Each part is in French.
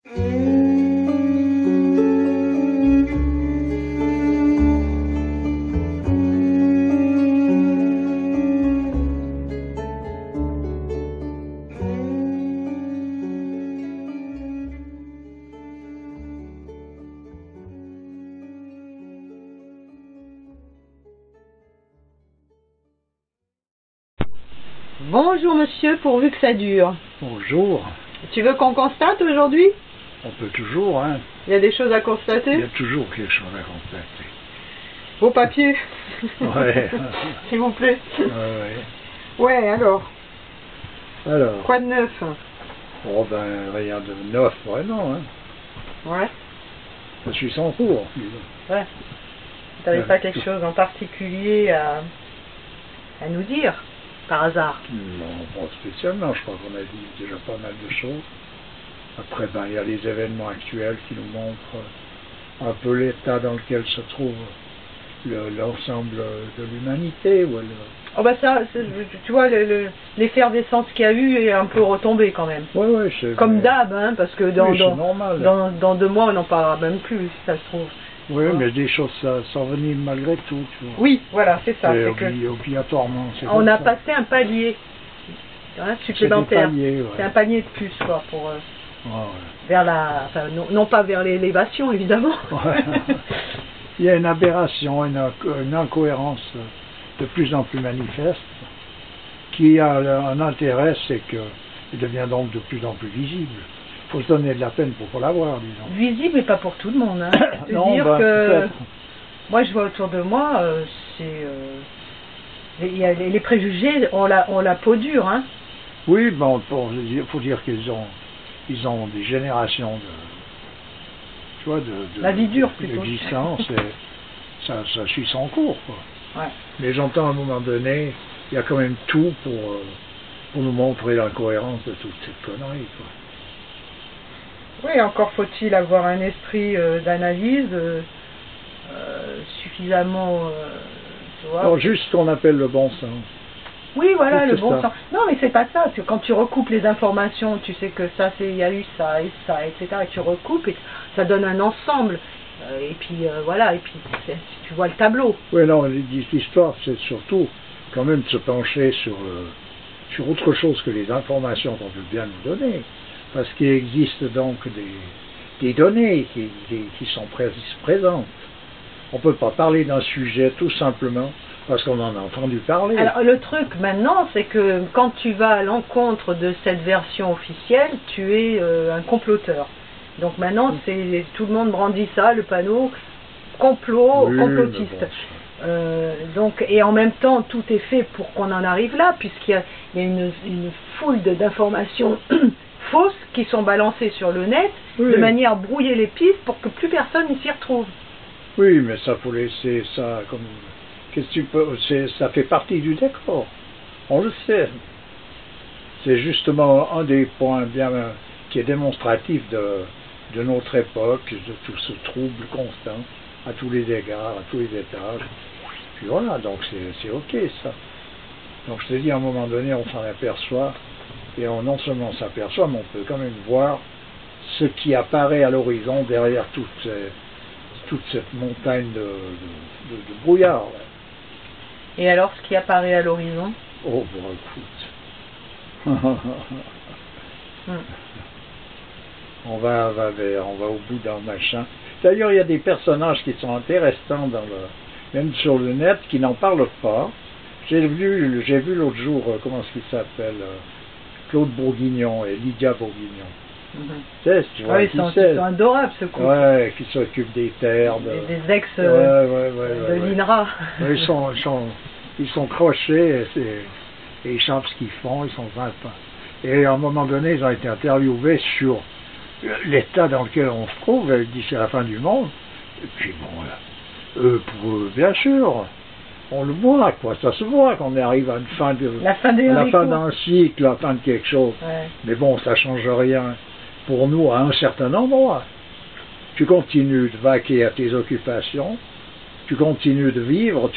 Bonjour monsieur, pourvu que ça dure. Bonjour. Tu veux qu'on constate aujourd'hui? On peut toujours, hein. Il y a des choses à constater? Il y a toujours quelque chose à constater. Vos papiers. Ouais. S'il vous plaît. Ouais. Ouais, alors. Alors. Quoi de neuf? Oh ben, rien de neuf, vraiment, hein. Ouais. Je suis sans cours, disons. Ouais. T'avais Ouais. pas quelque chose en particulier à nous dire, par hasard? Non, pas spécialement, je crois qu'on a dit déjà pas mal de choses. Après, ben, il y a les événements actuels qui nous montrent un peu l'état dans lequel se trouve l'ensemble de l'humanité. Oh bah ça, tu vois, l'effervescence qu'il y a eu est un peu retombée quand même. Ouais, ouais, c'est Comme d'hab, hein, parce que dans, oui, normal. dans 2 mois, on n'en parlera même plus, si ça se trouve. Oui, mais des choses s'enveniment malgré tout, tu vois. Oui, voilà, c'est ça. C'est que obligatoirement. on a passé un palier supplémentaire. Ouais. C'est un palier de plus, quoi, pour Ouais. vers la, enfin, non pas vers l'élévation, évidemment. Ouais. Il y a une aberration, une incohérence de plus en plus manifeste, qui a un intérêt, c'est qu'il devient donc de plus en plus visible. Il faut se donner de la peine pour la voir, disons. Visible, mais pas pour tout le monde. Hein. Non, dire bah, que moi, je vois autour de moi, il y a les préjugés ont la peau dure, hein. Oui, bon, il faut dire qu'ils ont des générations la vie dure plutôt. D'existence, et ça suit son cours, quoi. Ouais. Mais j'entends à un moment donné, il y a quand même tout pour nous montrer l'incohérence de toute cette connerie, quoi. Oui, encore faut-il avoir un esprit d'analyse suffisamment, tu vois. Alors, juste ce qu'on appelle le bon sens. Oui, voilà, Juste le bon ça. sens. Non, mais c'est pas ça. Quand tu recoupes les informations, tu sais que ça, il y a eu ça et ça, etc. Et tu recoupes et ça donne un ensemble. Et puis voilà, et puis tu vois le tableau. Oui, non, l'histoire, c'est surtout quand même de se pencher sur autre chose que les informations qu'on veut bien nous donner. Parce qu'il existe donc des données qui sont présentes. On ne peut pas parler d'un sujet tout simplement parce qu'on en a entendu parler. Alors le truc maintenant, c'est que quand tu vas à l'encontre de cette version officielle, tu es un comploteur. Donc maintenant, c'est tout le monde brandit ça, le panneau complot, Oui, complotiste. Donc, et en même temps, tout est fait pour qu'on en arrive là, puisqu'il y a une foule d'informations fausses qui sont balancées sur le net, Oui. de manière à brouiller les pistes pour que plus personne ne s'y retrouve. Oui, mais ça, faut laisser ça comme... Qu'est-ce que tu peux... Ça fait partie du décor. On le sait. C'est justement un des points bien qui est démonstratif de notre époque, de tout ce trouble constant, à tous les égards, à tous les étages. Puis voilà, donc c'est ok ça. Donc je te dis, à un moment donné, on s'en aperçoit, et non seulement on s'aperçoit, mais on peut quand même voir ce qui apparaît à l'horizon derrière toute cette montagne de brouillard. Là. Et alors, ce qui apparaît à l'horizon? Oh, bon, écoute. On va au bout d'un machin. D'ailleurs, il y a des personnages qui sont intéressants même sur le net, qui n'en parlent pas. J'ai vu l'autre jour, comment est-ce qu'il s'appelle, Claude Bourguignon et Lydia Bourguignon. Tu sais, tu vois, ils sont adorables, ce couple. Ouais, qui s'occupent des terres. Des ex de l'INRA. Ils sont crochés et ils savent ce qu'ils font, ils sont sympas. Et à un moment donné, ils ont été interviewés sur l'état dans lequel on se trouve, d'ici à la fin du monde. Et puis bon, pour eux, bien sûr, on le voit, quoi. Ça se voit qu'on arrive à la fin d'un cycle, la fin de quelque chose. Ouais. Mais bon, ça change rien pour nous à un certain endroit. Tu continues de vaquer à tes occupations, tu continues de vivre,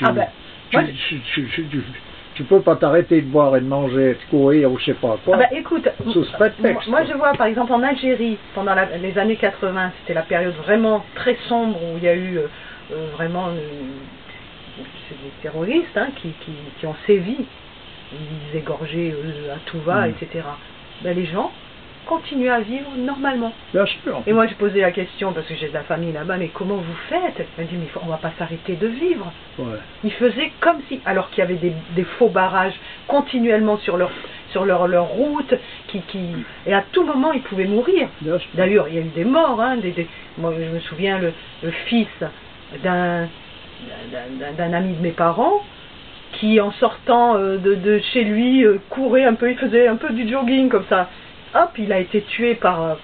Tu peux pas t'arrêter de boire et de manger, de courir ou je sais pas quoi. Ah bah écoute, sous ce prétexte. moi je vois par exemple en Algérie, pendant les années 80, c'était la période vraiment très sombre où il y a eu vraiment c'est des terroristes hein, qui ont sévi, ils égorgeaient à tout va, etc. Ben, les gens continuent à vivre normalement. Bien sûr. Et moi je posais la question, parce que j'ai de la famille là-bas, mais comment vous faites? Elle me dit, mais on va pas s'arrêter de vivre. Ouais. Ils faisaient comme si, alors qu'il y avait des faux barrages continuellement sur leur route, et à tout moment ils pouvaient mourir. D'ailleurs, il y a eu des morts. Hein, moi je me souviens, le fils d'un ami de mes parents, qui en sortant de chez lui courait un peu, il faisait un peu du jogging comme ça. Hop, il a été tué parce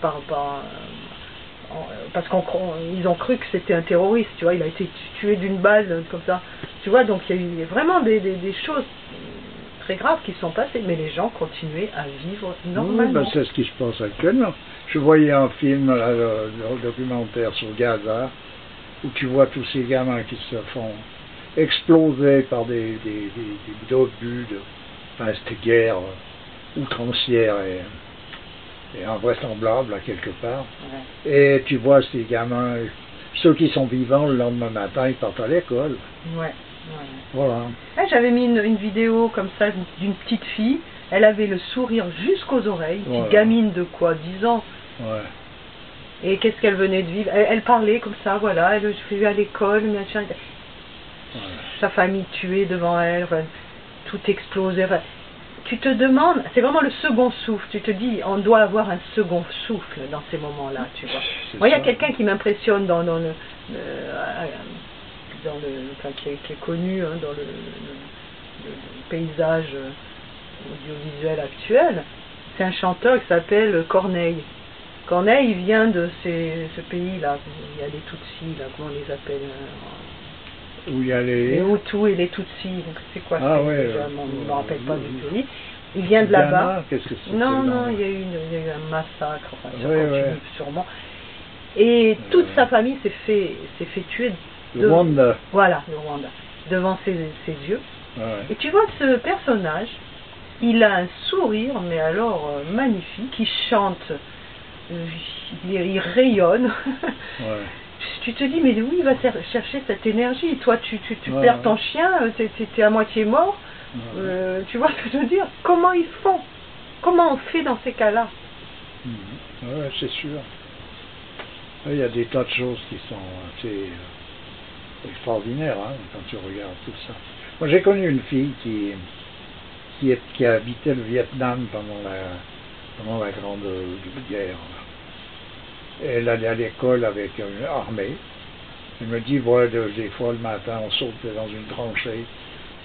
qu'ils ont cru que c'était un terroriste, tu vois, il a été tué d'une balle comme ça, tu vois, donc il y a eu vraiment des choses très graves qui sont passées, mais les gens continuaient à vivre normalement. Oui, ben c'est ce qui se passe actuellement. Je voyais un film, le documentaire sur Gaza, où tu vois tous ces gamins qui se font exploser par des obus de cette guerre outrancière et invraisemblable à quelque part. Ouais. Et tu vois ces gamins, ceux qui sont vivants le lendemain matin, ils partent à l'école. Ouais. Voilà. Là, j'avais mis une vidéo comme ça d'une petite fille, elle avait le sourire jusqu'aux oreilles, petite gamine de quoi, 10 ans. Ouais. Et qu'est-ce qu'elle venait de vivre, elle parlait comme ça, voilà, elle fait à l'école, sa famille tuée devant elle, enfin, tout explosé. Enfin, tu te demandes, c'est vraiment le second souffle, tu te dis, on doit avoir un second souffle dans ces moments-là, tu vois. Moi, il y a quelqu'un qui m'impressionne qui est connu hein, dans le paysage audiovisuel actuel, c'est un chanteur qui s'appelle Corneille. Corneille, il vient de ce pays-là, il y a les Tutsis, là, comment on les appelle où il y a les Hutus et les Tutsis, donc c'est quoi ah, je ne me rappelle pas du pays. Il vient de là-bas. Qu'est-ce que c'est? Non, il y a eu un massacre, enfin, ça continue sûrement. Et toute sa famille s'est fait tuer. Le Rwanda. Voilà, le Rwanda, devant ses yeux. Ouais. Et tu vois ce personnage, il a un sourire, mais alors magnifique, il chante, il rayonne. Ouais. Tu te dis, mais où il va chercher cette énergie? Toi, tu perds ton chien, t'es à moitié mort. Tu vois ce que je veux dire? Comment ils font? Comment on fait dans ces cas-là? Oui, c'est sûr. Il y a des tas de choses qui sont assez extraordinaires hein, quand tu regardes tout ça. Moi, j'ai connu une fille qui habitait le Vietnam pendant la Grande Guerre. Elle allait à l'école avec une armée. Elle me dit, voilà, des fois le matin, on saute dans une tranchée,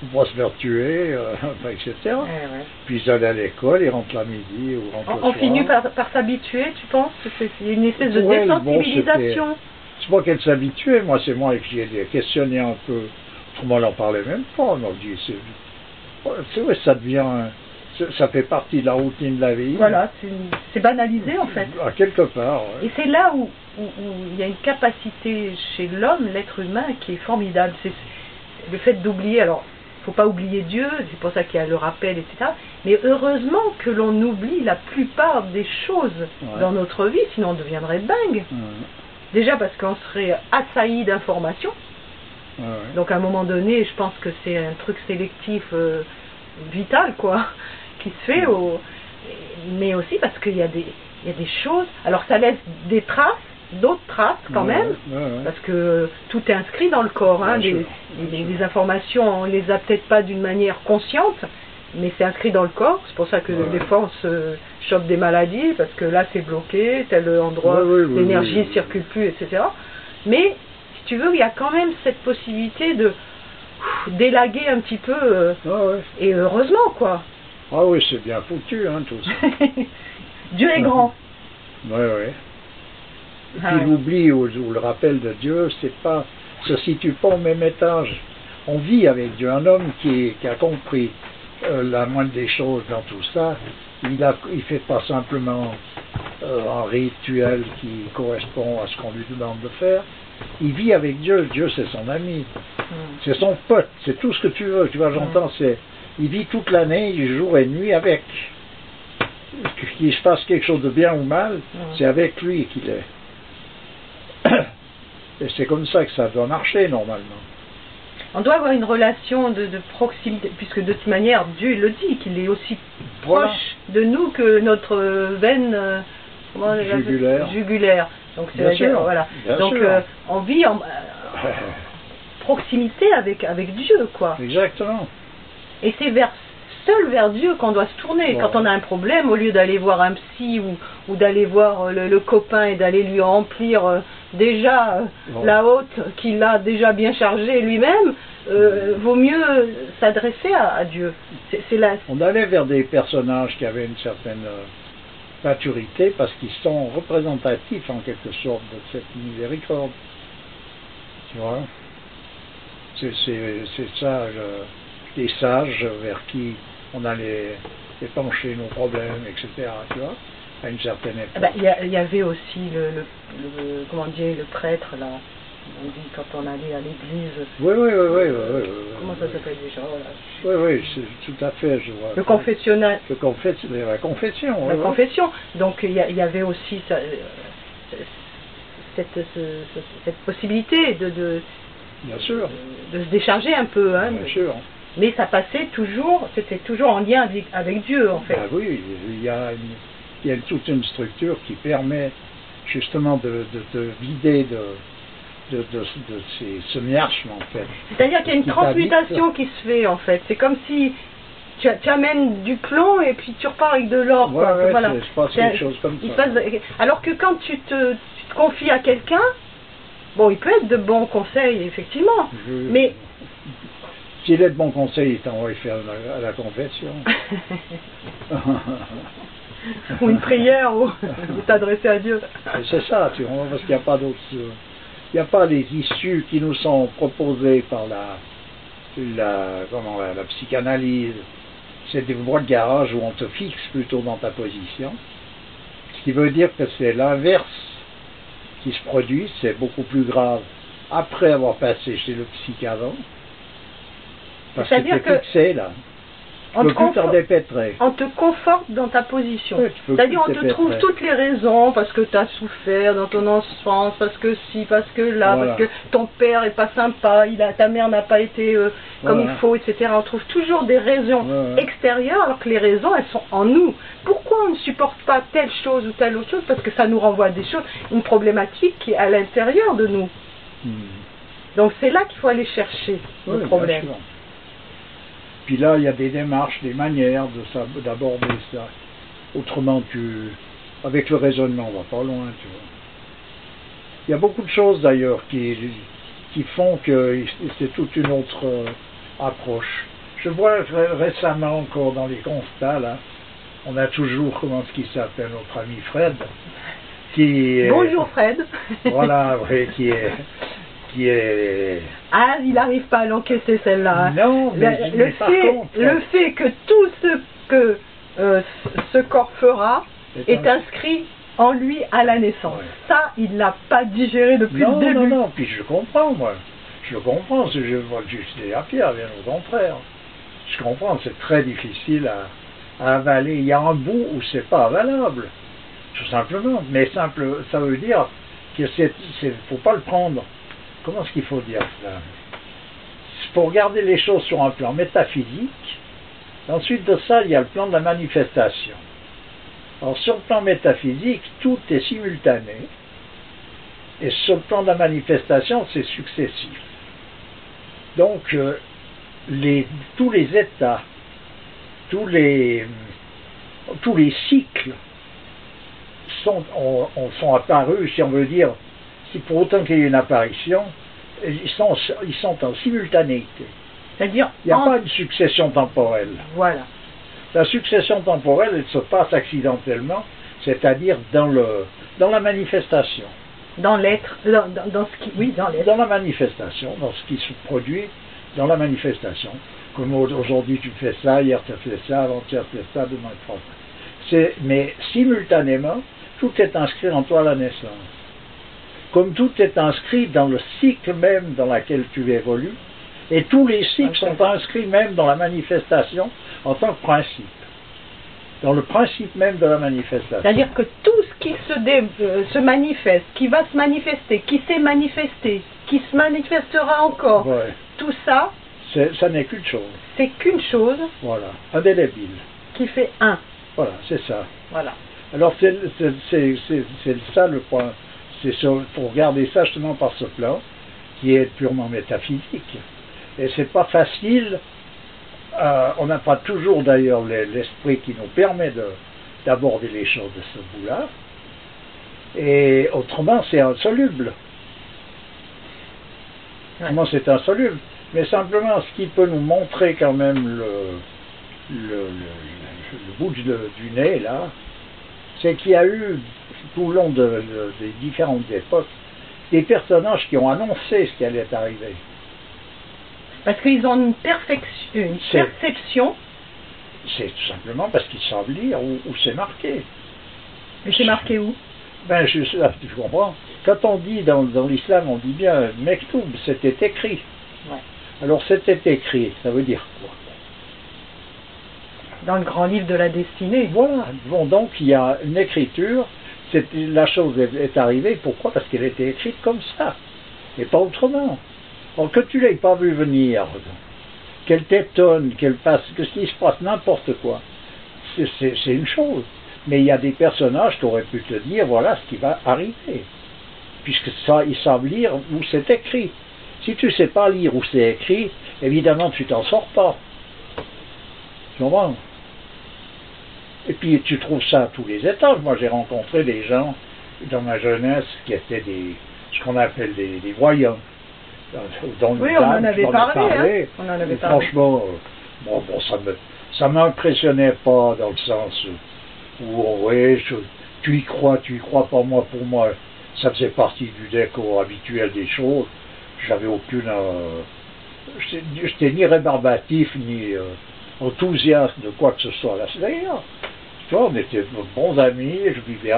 on va se faire tuer, etc. Ouais. Puis ils allaient à l'école, ils rentrent la midi ou rentrent le soir. On finit par s'habituer, tu penses? C'est une espèce de désensibilisation. Bon, c'est pas qu'elle s'habituait, moi c'est moi qui ai questionné un peu. Autrement, on n'en parlait même pas. On m'a dit, c'est vrai, ça devient... Ça fait partie de la routine de la vie. Voilà, c'est banalisé en fait. À quelque part. Ouais. Et c'est là où il y a une capacité chez l'homme, l'être humain, qui est formidable. C'est le fait d'oublier. Alors, il ne faut pas oublier Dieu, c'est pour ça qu'il y a le rappel, etc. Mais heureusement que l'on oublie la plupart des choses dans notre vie, sinon on deviendrait dingue. Déjà parce qu'on serait assailli d'informations. Donc à un moment donné, je pense que c'est un truc sélectif vital, quoi, qui se fait, mais aussi parce qu'il y a des choses, alors ça laisse des traces, d'autres traces quand même, parce que tout est inscrit dans le corps, hein, les informations, on les a peut-être pas d'une manière consciente, mais c'est inscrit dans le corps, c'est pour ça que des fois on se chope des maladies, parce que là c'est bloqué, tel endroit, l'énergie ne circule plus, etc. Mais, si tu veux, il y a quand même cette possibilité de d'élaguer un petit peu, et heureusement, quoi. Ah oui, c'est bien foutu, hein, tout ça. Dieu est grand. Oui. Et puis l'oubli ou le rappel de Dieu, se situe pas au même étage. On vit avec Dieu. Un homme qui a compris la moindre des choses dans tout ça, il fait pas simplement un rituel qui correspond à ce qu'on lui demande de faire. Il vit avec Dieu. Dieu, c'est son ami. C'est son pote. C'est tout ce que tu veux. Tu vois, j'entends, il vit toute l'année, jour et nuit avec. Qu'il se passe quelque chose de bien ou mal, c'est avec lui qu'il est. Et c'est comme ça que ça doit marcher normalement. On doit avoir une relation de proximité, puisque de toute manière, Dieu il le dit, qu'il est aussi proche de nous que notre veine jugulaire. Donc c'est voilà. Donc on vit en proximité avec Dieu, quoi. Exactement. Et c'est seul vers Dieu qu'on doit se tourner. Quand on a un problème, au lieu d'aller voir un psy ou d'aller voir le copain et d'aller lui remplir déjà la haute qu'il a déjà bien chargée lui-même, vaut mieux s'adresser à Dieu. On allait vers des personnages qui avaient une certaine maturité parce qu'ils sont représentatifs en quelque sorte de cette miséricorde. Tu vois, c'est ça, les sages vers qui on allait épancher nos problèmes, etc. Tu vois, à une certaine époque. Il y avait aussi comment dire, le prêtre là. On dit quand on allait à l'église. Oui. Comment ça s'appelle déjà? Oui, c'est tout à fait, je vois. Le confessionnal. La confession. La confession. Donc il y avait aussi cette possibilité bien sûr. De se décharger un peu. Hein, bien sûr. Mais ça passait toujours, c'était toujours en lien avec Dieu en fait. Ah oui, il y a toute une structure qui permet justement de te vider de ce miasme en fait. C'est-à-dire qu'il y a une transmutation qui se fait en fait. C'est comme si tu amènes du plomb et puis tu repars avec de l'or. Ouais, voilà. Il se passe quelque chose comme ça. Alors que quand tu te confies à quelqu'un, bon, il peut être de bons conseils effectivement, mais s'il est de bons conseils, il t'envoie faire à la confession. Ou une prière, ou t'adresser à Dieu. C'est ça, tu vois, parce qu'il n'y a pas d'autres. Il n'y a pas les issues qui nous sont proposées par la psychanalyse. C'est des voies de garage où on te fixe plutôt dans ta position. Ce qui veut dire que c'est l'inverse qui se produit, c'est beaucoup plus grave après avoir passé chez le psy avant. Parce que tu es fixé là. On te conforte dans ta position. Oui, c'est-à-dire on te trouve toutes les raisons, parce que tu as souffert dans ton enfance, parce que si, parce que là, parce que ton père est pas sympa, ta mère n'a pas été comme il faut, etc. On trouve toujours des raisons extérieures, alors que les raisons, elles sont en nous. Pourquoi on ne supporte pas telle chose ou telle autre chose? Parce que ça nous renvoie à des choses, une problématique qui est à l'intérieur de nous. Donc c'est là qu'il faut aller chercher le problème. Puis là, il y a des démarches, des manières d'aborder ça. Autrement, avec le raisonnement, on va pas loin, tu vois. Il y a beaucoup de choses d'ailleurs qui font que c'est toute une autre approche. Je vois récemment encore dans les constats, là, on a toujours, comment est-ce qu'il s'appelle, notre ami Fred, Bonjour Fred. Voilà, oui, qui est... Ah, il n'arrive pas à l'encaisser celle-là. Non, mais le fait que tout ce que ce corps fera est inscrit en lui à la naissance. Ouais. Ça, il l'a pas digéré depuis le début. Non, puis je comprends, moi. Je comprends, je vois juste à Pierre, bien au contraire. Je comprends, c'est très difficile à avaler. Il y a un bout où c'est pas avalable, tout simplement. Mais ça veut dire que faut pas le prendre. Comment est-ce qu'il faut dire cela? Il faut regarder les choses sur un plan métaphysique. Ensuite de ça, il y a le plan de la manifestation. Alors sur le plan métaphysique, tout est simultané. Et sur le plan de la manifestation, c'est successif. Donc, tous les états, tous les cycles sont apparus, si on veut dire, si pour autant qu'il y ait une apparition, ils sont en simultanéité. C'est-à-dire, il n'y a pas une succession temporelle. Voilà. La succession temporelle, elle se passe accidentellement, c'est-à-dire dans la manifestation. Dans l'être, dans ce qui, oui, dans l'être. Dans la manifestation, dans ce qui se produit dans la manifestation. Comme aujourd'hui tu fais ça, hier tu fais ça, avant-hier tu fais ça, demain tu fais ça. Mais simultanément, tout est inscrit en toi à la naissance. Comme tout est inscrit dans le cycle même dans lequel tu évolues, Et tous les cycles sont inscrits même dans la manifestation en tant que principe. Dans le principe même de la manifestation. C'est-à-dire que tout ce qui se manifeste, qui va se manifester, qui s'est manifesté, qui se manifestera encore, Ouais. tout ça, Ça n'est qu'une chose. c'est qu'une chose Voilà, indélébile. qui fait un. Voilà, c'est ça. Voilà. Alors c'est ça le point. Pour regarder ça justement par ce plan, qui est purement métaphysique. Et c'est pas facile. On n'a pas toujours d'ailleurs l'esprit qui nous permet d'aborder les choses de ce bout-là. Et autrement, c'est insoluble. Autrement, c'est insoluble. Mais simplement, ce qui peut nous montrer quand même le bout du nez, là, c'est qu'il y a eu, tout le long des différentes époques, des personnages qui ont annoncé ce qui allait arriver. Parce qu'ils ont une perception. C'est tout simplement parce qu'ils savent lire où c'est marqué. Mais c'est marqué où? Ben, tu comprends. Quand on dit dans l'islam, on dit bien Mektoub, c'était écrit. Ouais. Alors c'était écrit, ça veut dire quoi? Dans le grand livre de la destinée. Voilà. Bon, donc il y a une écriture. La chose est arrivée. Pourquoi? Parce qu'elle était écrite comme ça, et pas autrement. Alors que tu l'aies pas vu venir, qu'elle t'étonne, que s'il se passe n'importe quoi, c'est une chose. Mais il y a des personnages qui auraient pu te dire, voilà ce qui va arriver. Puisque ça, ils savent lire où c'est écrit. Si tu ne sais pas lire où c'est écrit, évidemment tu t'en sors pas. Tu comprends? Et puis tu trouves ça à tous les étages. Moi j'ai rencontré des gens dans ma jeunesse qui étaient ce qu'on appelle des voyants. Oui, on en avait parlé. On en avait parlé. Franchement, bon, ça m'impressionnait pas dans le sens où ouais, tu y crois pas. Moi, pour moi, ça faisait partie du décor habituel des choses. J'avais aucune, j'étais ni rébarbatif ni enthousiaste de quoi que ce soit là. D'ailleurs, tu vois, on était bons amis, on vivait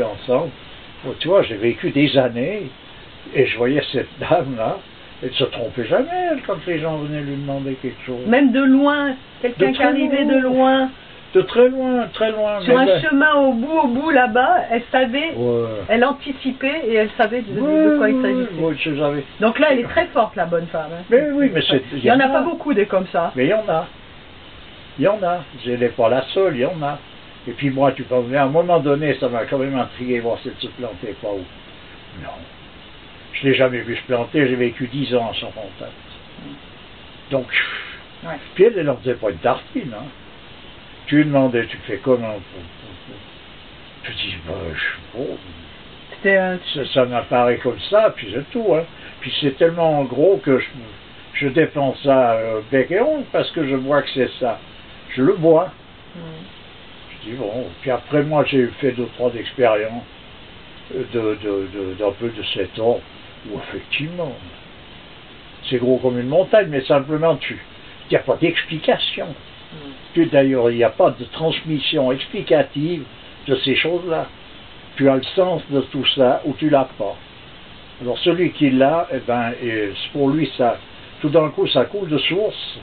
ensemble. Tu vois, j'ai vécu des années. Et je voyais cette dame-là, elle ne se trompait jamais elle, quand les gens venaient lui demander quelque chose. Même de loin, quelqu'un qui arrivait de loin. De très loin, très loin. Sur un chemin au bout là-bas, elle savait, elle anticipait et elle savait de quoi il s'agissait. Oui, je savais. Donc là, elle est très forte, la bonne femme. Hein. Mais oui, mais il n'y en a pas beaucoup des comme ça. Mais il y en a. Il y en a. Je n'ai pas la seule, il y en a. Et puis moi, tu peux venir, à un moment donné, ça m'a quand même intrigué, voir si elle se plantait pas où. Non. Je ne l'ai jamais vu se planter, j'ai vécu 10 ans sans contact. Donc, puis elle n'en faisait pas une tartine. Hein. Tu lui demandais, tu fais comment tu dis, ça m'apparaît comme ça, puis c'est tout. Hein. Puis c'est tellement gros que je défends ça bec et ongle parce que je vois que c'est ça. Je le vois. Je dis, bon, puis après moi j'ai fait 2-3 expériences d'un peu de cet ordre. Où effectivement, c'est gros comme une montagne, mais simplement il n'y a pas d'explication. D'ailleurs, il n'y a pas de transmission explicative de ces choses-là. Tu as le sens de tout ça ou tu l'as pas. Alors celui qui l'a, eh ben, pour lui, ça, tout d'un coup, ça coule de source.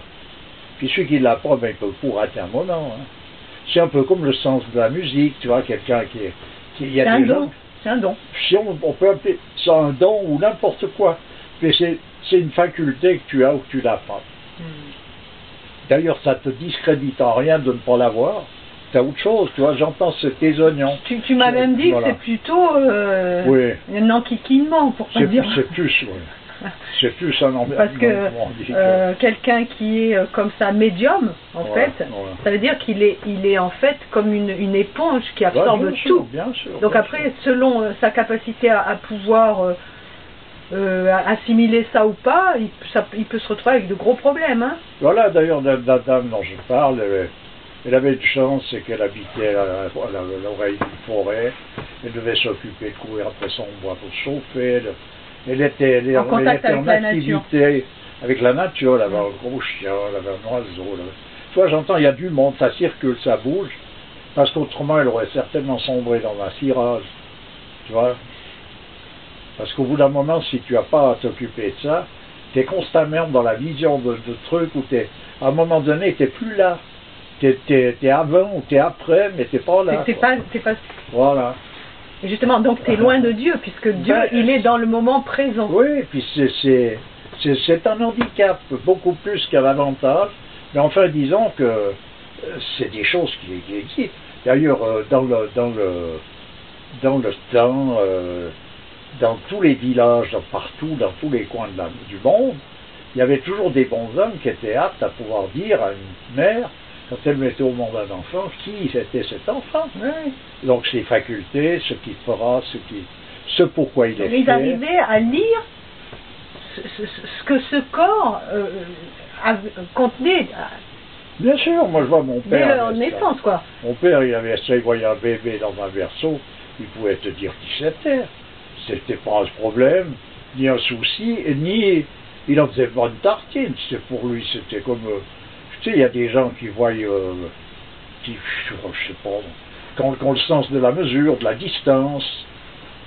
Puis celui qui l'a pas, ben, il peut le pourrater un moment. Hein. C'est un peu comme le sens de la musique, tu vois, quelqu'un qui y a des gens. C'est un don. Si on peut appeler ça un don ou n'importe quoi. Mais c'est une faculté que tu as ou que tu n'as pas. D'ailleurs, ça te discrédite en rien de ne pas l'avoir. Tu as autre chose, tu vois, j'entends tes oignons. Tu m'as même dit que c'est plutôt un enquiquinement, pour pas dire. C'est plus, oui. C'est plus un embêtement. Parce que quelqu'un qui est comme ça médium, en fait, ça veut dire qu'il est en fait comme une éponge qui absorbe bien tout. Sûr, bien sûr, donc bien après, sûr. selon sa capacité à pouvoir assimiler ça ou pas, il peut se retrouver avec de gros problèmes. Hein. Voilà, d'ailleurs, la dame dont je parle, elle avait une chance, c'est qu'elle habitait à l'oreille d'une forêt. Elle devait s'occuper de courir après son bois pour se chauffer. Elle était en activité avec la nature, elle avait un gros chien, elle avait un oiseau. Tu vois, j'entends, il y a du monde, ça circule, ça bouge, parce qu'autrement, elle aurait certainement sombré dans un cirage. Tu vois? Parce qu'au bout d'un moment, si tu n'as pas à t'occuper de ça, es constamment dans la vision de trucs où à un moment donné, tu n'es plus là. T'es avant ou t'es après, mais t'es pas là. T'es pas... Voilà. Et justement, donc tu es loin de Dieu, puisque Dieu, il est dans le moment présent. Oui, puis c'est un handicap, beaucoup plus qu'un avantage. Mais enfin, disons que c'est des choses qui existent. D'ailleurs, dans le temps, dans tous les villages, partout, dans tous les coins du monde, il y avait toujours des bons hommes qui étaient aptes à pouvoir dire à une mère, quand elle mettait au monde un enfant, qui était cet enfant. Oui. Donc ses facultés, ce qu'il fera, ce pourquoi il est fait. Ils arrivaient à lire ce que ce corps contenait. Bien sûr, moi je vois mon père. Dès leur naissance, quoi. Mon père, il avait ça, il voyait un bébé dans un berceau, il pouvait te dire qui c'était. C'était pas un problème, ni un souci, ni il en faisait pas une tartine. C'est pour lui, c'était comme. Tu sais, il y a des gens qui voient, je sais pas, qui ont le sens de la mesure, de la distance.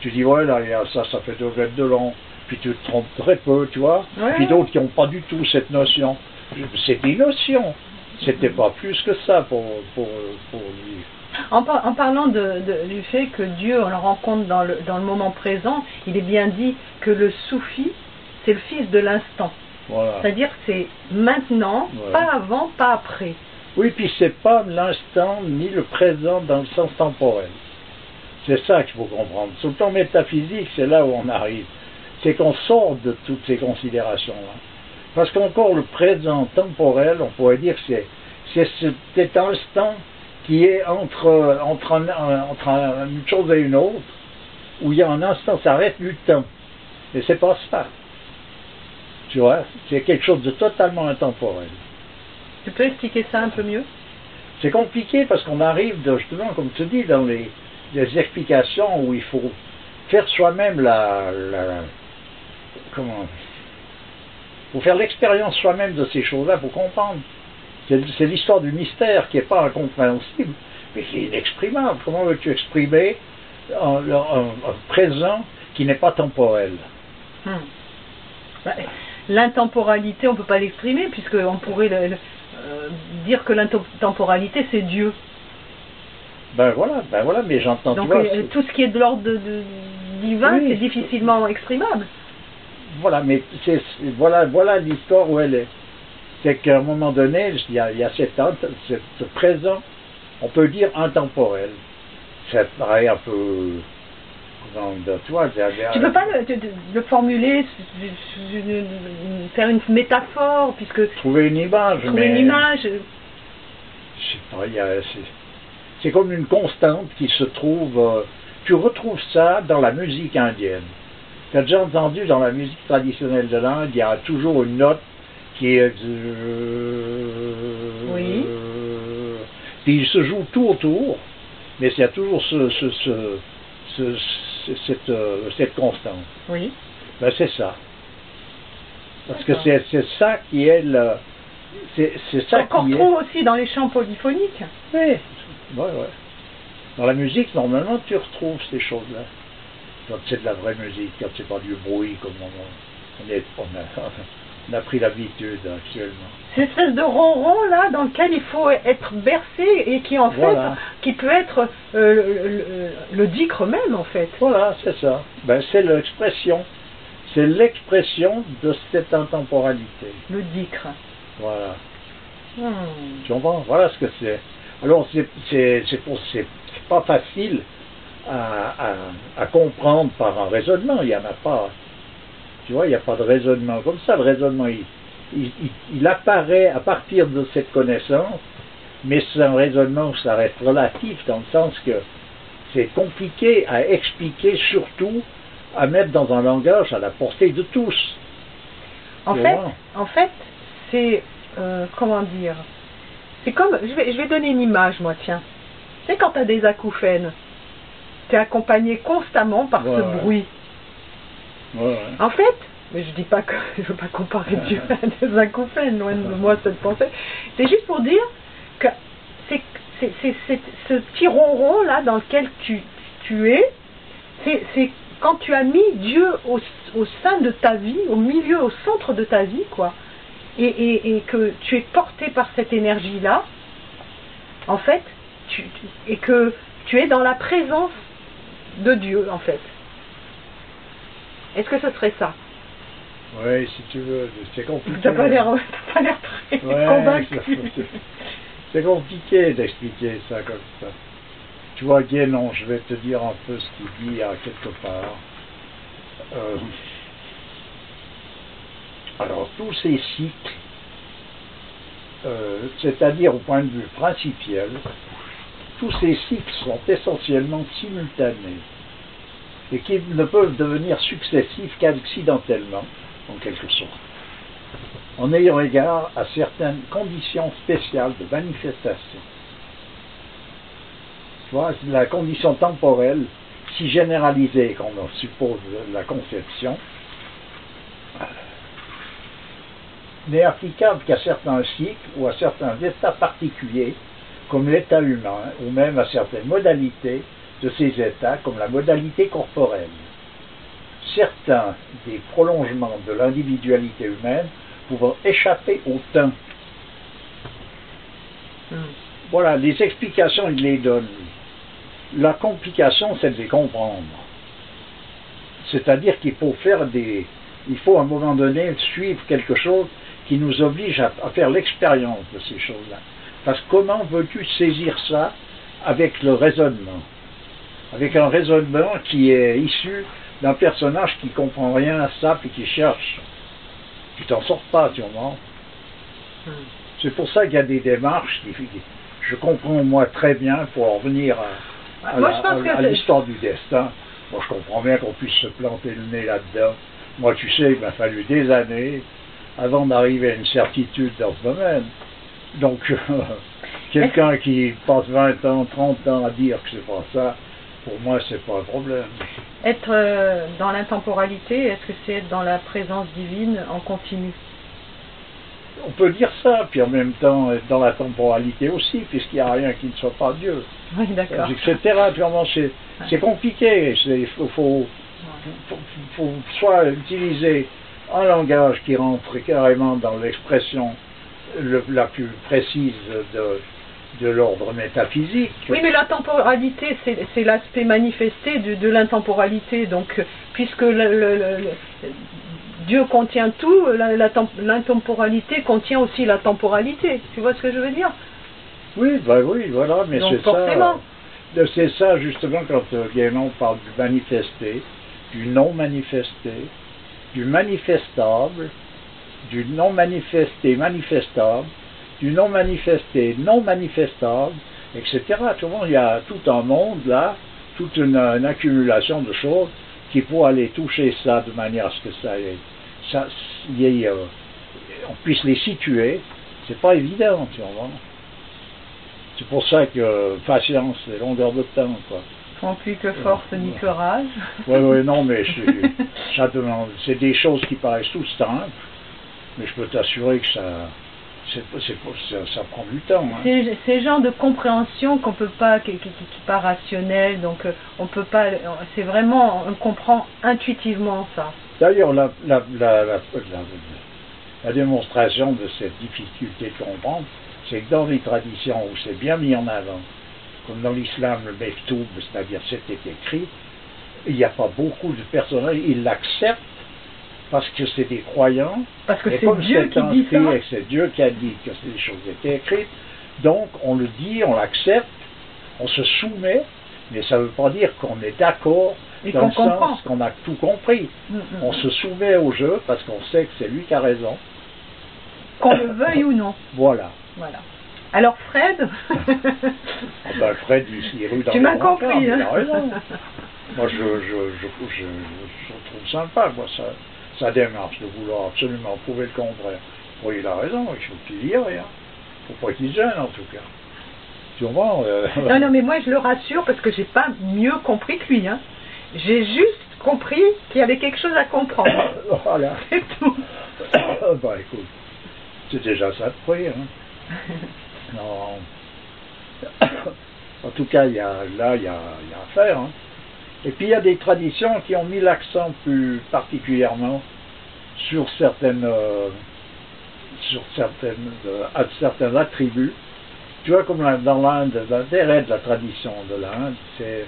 Tu dis, ouais, là, ça fait 2 mètres de long. Puis tu te trompes très peu, tu vois. Ouais. Puis d'autres qui n'ont pas du tout cette notion. C'est des notions. C'était pas plus que ça pour lui. En parlant du fait que Dieu, on le rencontre dans le moment présent, il est bien dit que le soufi, c'est le fils de l'instant. Voilà. C'est-à-dire que c'est maintenant, Ouais. pas avant, pas après. Oui, puis c'est pas l'instant ni le présent dans le sens temporel. C'est ça qu'il faut comprendre. Sur le plan métaphysique, c'est là où on arrive. C'est qu'on sort de toutes ces considérations-là. Parce qu'encore le présent temporel, on pourrait dire que c'est cet instant qui est entre une chose et une autre, où il y a un instant, ça reste du temps. Et c'est pas ça. Tu vois, c'est quelque chose de totalement intemporel. Tu peux expliquer ça un peu mieux? C'est compliqué parce qu'on arrive, justement, comme tu dis, dans les explications où il faut faire soi-même comment? Il faut faire l'expérience soi-même de ces choses-là pour comprendre. C'est l'histoire du mystère qui n'est pas incompréhensible, mais qui est inexprimable. Comment veux-tu exprimer un présent qui n'est pas temporel? L'intemporalité, on ne peut pas l'exprimer, puisqu'on pourrait dire que l'intemporalité, c'est Dieu. Ben voilà, mais j'entends. Donc tu vois, tout ce qui est de l'ordre divin, oui, c'est difficilement exprimable. Voilà, mais voilà l'histoire où elle est. C'est qu'à un moment donné, il y a ce présent, on peut dire intemporel. Ça paraît un peu... Tu vois, tu peux pas le formuler, faire une métaphore, puisque... Trouver une image. Trouver une image. Je sais pas, c'est comme une constante qui se trouve... tu retrouves ça dans la musique indienne. Tu as déjà entendu dans la musique traditionnelle de l'Inde, il y a toujours une note qui est... Oui. Puis il se joue tout autour, mais il y a toujours cette constante. Oui. Ben c'est ça. Parce que c'est ça qui est le... C'est ça qu'on qui retrouve aussi dans les chants polyphoniques. Oui, ouais. Dans la musique, normalement, tu retrouves ces choses-là. Quand c'est de la vraie musique, quand c'est pas du bruit, comme on a pris l'habitude actuellement. Cette espèce de ronron là dans lequel il faut être bercé et qui en fait, qui peut être le dicre même en fait. Voilà, c'est ça. Ben, c'est l'expression. C'est l'expression de cette intemporalité. Le dicre. Voilà. Tu comprends? Voilà ce que c'est. Alors c'est pas facile à comprendre par un raisonnement. Il n'y en a pas. Tu vois, il n'y a pas de raisonnement comme ça. Le raisonnement, il apparaît à partir de cette connaissance, mais c'est un raisonnement où ça reste relatif, dans le sens que c'est compliqué à expliquer, surtout à mettre dans un langage à la portée de tous. En fait, c'est... comment dire? C'est comme... Je vais donner une image, moi, tiens. Tu sais, quand tu as des acouphènes, tu es accompagné constamment par ce bruit. Ouais. En fait, mais je dis pas que je veux pas comparer Dieu à des acouphènes, loin de moi cette pensée. C'est juste pour dire que c'est ce petit ronron là dans lequel tu es, quand tu as mis Dieu au sein de ta vie, au milieu, au centre de ta vie, quoi, et que tu es porté par cette énergie-là, en fait, et que tu es dans la présence de Dieu, en fait. Est-ce que ce serait ça? Oui, si tu veux, c'est compliqué. T'as pas l'air très convaincu. C'est compliqué d'expliquer ça comme ça. Tu vois, Guénon, je vais te dire un peu ce qu'il dit à quelque part. Alors, tous ces cycles, c'est-à-dire au point de vue principiel, tous ces cycles sont essentiellement simultanés et qui ne peuvent devenir successifs qu'accidentellement, en quelque sorte, en ayant égard à certaines conditions spéciales de manifestation. Tu vois, la condition temporelle, si généralisée qu'on en suppose la conception, n'est applicable qu'à certains cycles ou à certains états particuliers, comme l'état humain, ou même à certaines modalités de ces états, comme la modalité corporelle. Certains des prolongements de l'individualité humaine pouvant échapper au temps. Voilà, les explications, il les donne. La complication, c'est de les comprendre. C'est-à-dire qu'il faut il faut à un moment donné suivre quelque chose qui nous oblige à faire l'expérience de ces choses-là. Parce que comment veux-tu saisir ça avec le raisonnement? Avec un raisonnement qui est issu d'un personnage qui ne comprend rien à ça et qui cherche. Tu t'en sors pas, sûrement. C'est pour ça qu'il y a des démarches je comprends moi très bien pour en revenir à l'histoire du destin. Moi je comprends bien qu'on puisse se planter le nez là-dedans. Moi tu sais, il m'a fallu des années avant d'arriver à une certitude dans ce domaine. Donc quelqu'un qui passe 20 ans, 30 ans à dire que c'est pas ça, pour moi c'est pas un problème. Être dans l'intemporalité, est-ce que c'est être dans la présence divine en continu? On peut dire ça, puis en même temps être dans la temporalité aussi, puisqu'il n'y a rien qui ne soit pas Dieu. Oui, d'accord. Etc. Puis c'est compliqué. Il faut soit utiliser un langage qui rentre carrément dans l'expression la plus précise de l'ordre métaphysique. Oui, mais la temporalité, c'est l'aspect manifesté de l'intemporalité. Donc, puisque Dieu contient tout, l'intemporalité contient aussi la temporalité. Tu vois ce que je veux dire? Oui, oui, voilà, mais c'est ça. C'est ça, justement, quand Guénon parle du manifesté, du non manifesté, du manifestable, du non manifesté manifestable, du non manifesté non manifestable, etc. Tu vois, il y a tout un monde là, toute une accumulation de choses qui pour aller toucher ça de manière à ce que on puisse les situer, c'est pas évident, tu vois. C'est pour ça que patience et longueur de temps, quoi. Font plus que force ni que rage. Oui, non, mais c'est des choses qui paraissent tout simples, mais je peux t'assurer que ça prend du temps. Hein. C'est genre de compréhension qu'on peut pas, qui n'est pas rationnel, donc on peut pas. C'est vraiment, on comprend intuitivement ça. D'ailleurs, la démonstration de cette difficulté de comprendre, c'est que dans les traditions où c'est bien mis en avant, comme dans l'islam, le Mektoub, c'est-à-dire c'était écrit, il n'y a pas beaucoup de personnes, ils l'acceptent parce que c'est des croyants, parce que c'est Dieu qui dit ça. Et c'est Dieu qui a dit que ces choses étaient écrites, donc on le dit, on l'accepte, on se soumet, mais ça ne veut pas dire qu'on est d'accord dans le sens qu'on a tout compris. On se soumet au jeu parce qu'on sait que c'est lui qui a raison. Qu'on le veuille ou non. Voilà. Alors Fred Fred, il rue dans tu m'as compris. Hein. Il a raison. Moi, je trouve sympa, moi, sa démarche de vouloir absolument prouver le contraire. Oui, il a raison, il faut qu'il y aille. Faut pas qu'il gêne, en tout cas. Sûrement. Non, mais moi, je le rassure parce que j'ai pas mieux compris que lui. Hein. J'ai juste compris qu'il y avait quelque chose à comprendre. Voilà. C'est tout. Écoute, c'est déjà ça de prix. Hein. Non. En tout cas, il y a à faire. Hein. Et puis il y a des traditions qui ont mis l'accent plus particulièrement sur certains certains attributs. Tu vois, comme dans l'Inde, l'intérêt de la tradition de l'Inde, c'est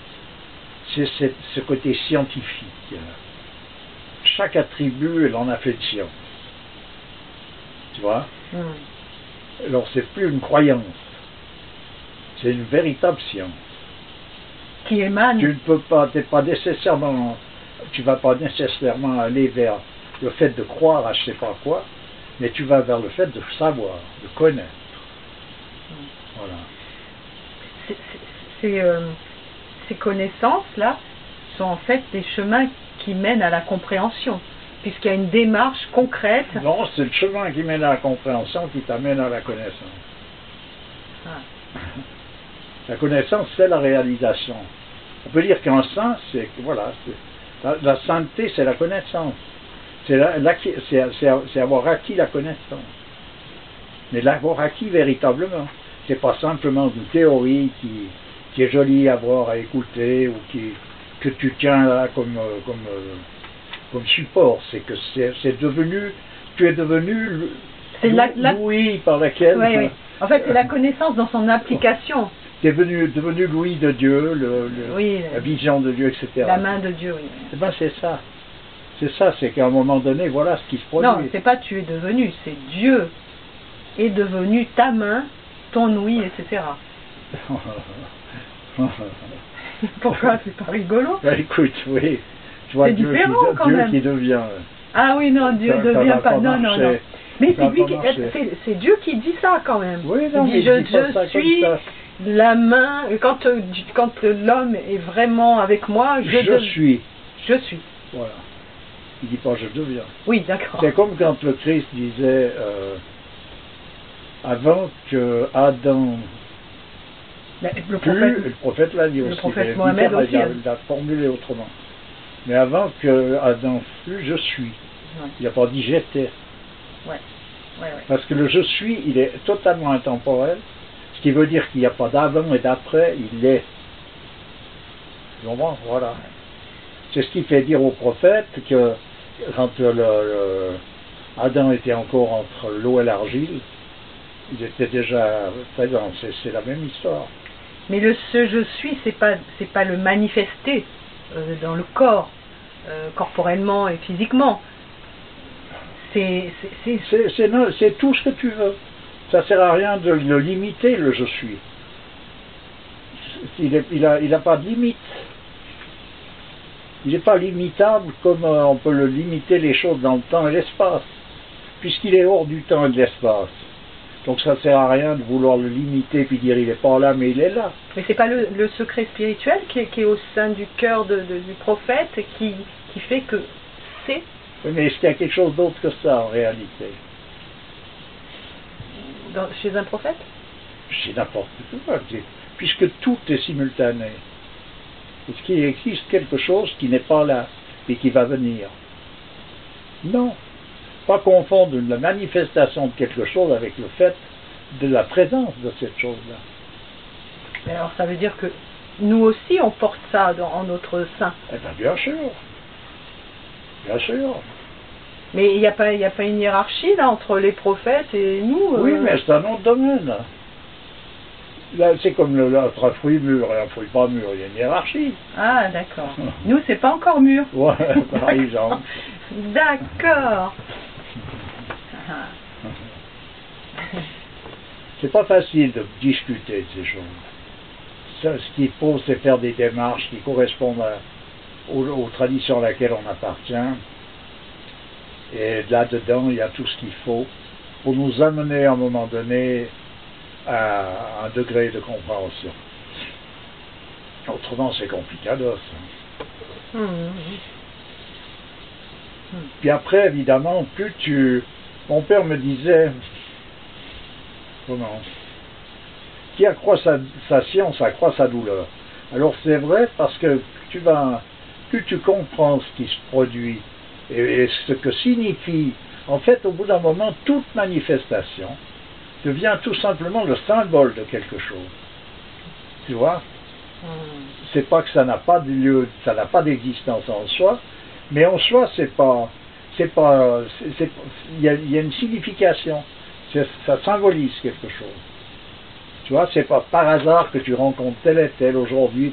ce côté scientifique. Chaque attribut, elle en a fait de science. Tu vois? Alors c'est plus une croyance, c'est une véritable science. Qui émane. Tu ne peux pas, tu vas pas nécessairement aller vers le fait de croire à je sais pas quoi, mais tu vas vers le fait de savoir, de connaître. Voilà. Ces connaissances-là sont en fait des chemins qui mènent à la compréhension, puisqu'il y a une démarche concrète. Non, c'est le chemin qui mène à la compréhension qui t'amène à la connaissance. Ah. La connaissance, c'est la réalisation. On peut dire qu'un saint, c'est voilà, la sainteté, c'est la connaissance. C'est avoir acquis la connaissance. Mais l'avoir acquis véritablement. C'est pas simplement une théorie qui est jolie à voir, à écouter, ou que tu tiens là comme support. C'est que tu es devenu l'ouïe par laquelle... Oui, oui. En fait, c'est la connaissance dans son application. Tu es devenu l'ouïe de Dieu, la vision de Dieu, etc. La main de Dieu, oui. Eh ben, c'est ça. C'est ça, c'est qu'à un moment donné, voilà ce qui se produit. Non, c'est pas tu es devenu, c'est Dieu est devenu ta main, ton ouïe, etc. Pourquoi? C'est pas rigolo? Ben, écoute, oui. Tu vois Dieu, qui devient... Ah oui, non, Dieu ne devient pas... Non. Mais c'est Dieu qui dit ça quand même. Oui, non, il dit je suis la main... Quand l'homme est vraiment avec moi, je suis. Je suis. Voilà. Il dit pas je deviens. Oui, d'accord. C'est comme quand le Christ disait avant que Adam... Le prophète l'a dit aussi. Le prophète Mohammed aussi. Il l'a formulé autrement. Mais avant que Adam fût, je suis. Ouais. Il n'a pas dit j'étais. Ouais. Parce que le je suis, il est totalement intemporel. Ce qui veut dire qu'il n'y a pas d'avant et d'après, il est. Voilà. C'est ce qui fait dire au prophète que quand Adam était encore entre l'eau et l'argile, il était déjà présent. C'est la même histoire. Mais ce je suis, c'est pas le manifester dans le corps, corporellement et physiquement. C'est tout ce que tu veux. Ça sert à rien de le limiter, le je suis. Il a pas de limite. Il n'est pas limitable comme on peut le limiter les choses dans le temps et l'espace, puisqu'il est hors du temps et de l'espace. Donc ça ne sert à rien de vouloir le limiter puis dire il n'est pas là mais il est là. Mais c'est pas le secret spirituel qui est au sein du cœur du prophète qui fait que c'est. Mais est-ce qu'il y a quelque chose d'autre que ça en réalité? Chez un prophète? Chez n'importe quoi, puisque tout est simultané. Est-ce qu'il existe quelque chose qui n'est pas là et qui va venir? Non. Pas confondre la manifestation de quelque chose avec le fait de la présence de cette chose-là. Alors ça veut dire que nous aussi on porte ça en notre sein. Eh bien bien sûr. Bien sûr. Mais il n'y a pas une hiérarchie là entre les prophètes et nous. Oui, mais c'est un autre domaine. Là, c'est comme entre un fruit mûr et un fruit pas mûr, il y a une hiérarchie. Ah, d'accord. Nous, c'est pas encore mûr. Ouais, par exemple. D'accord. C'est pas facile de discuter de ces choses. Ça, ce qu'il faut, c'est faire des démarches qui correspondent aux traditions à laquelle on appartient. Et là-dedans, il y a tout ce qu'il faut pour nous amener à un moment donné à un degré de compréhension. Autrement, c'est complicados. Puis après, évidemment, mon père me disait, qui accroît sa science accroît sa douleur. Alors c'est vrai parce que plus tu comprends ce qui se produit et ce que signifie, en fait, au bout d'un moment, toute manifestation devient tout simplement le symbole de quelque chose. Tu vois? C'est pas que ça n'a pas de lieu, ça n'a pas d'existence en soi, mais en soi, il y a une signification, ça symbolise quelque chose. Tu vois, c'est pas par hasard que tu rencontres tel et tel aujourd'hui,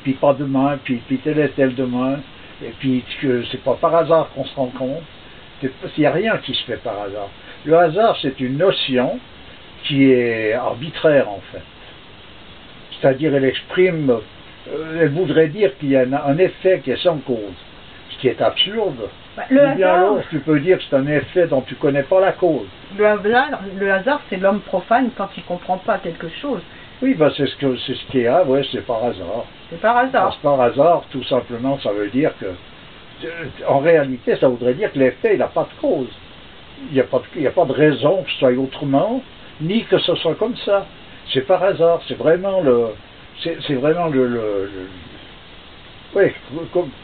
puis pas demain, puis tel et tel demain, et puis que c'est pas par hasard qu'on se rencontre. Il n'y a rien qui se fait par hasard. Le hasard, c'est une notion qui est arbitraire en fait. C'est-à-dire, elle voudrait dire qu'il y a un effet qui est sans cause, ce qui est absurde. Le bien hasard, alors, tu peux dire que c'est un effet dont tu ne connais pas la cause. le hasard, c'est l'homme profane quand il ne comprend pas quelque chose. Oui, ben c'est ce qu'il y a, ouais, c'est par hasard. C'est par hasard. C'est par hasard, tout simplement, ça veut dire que, en réalité, ça voudrait dire que l'effet, il n'a pas de cause. Il n'y a pas de raison que ce soit autrement, ni que ce soit comme ça. C'est par hasard, c'est vraiment oui,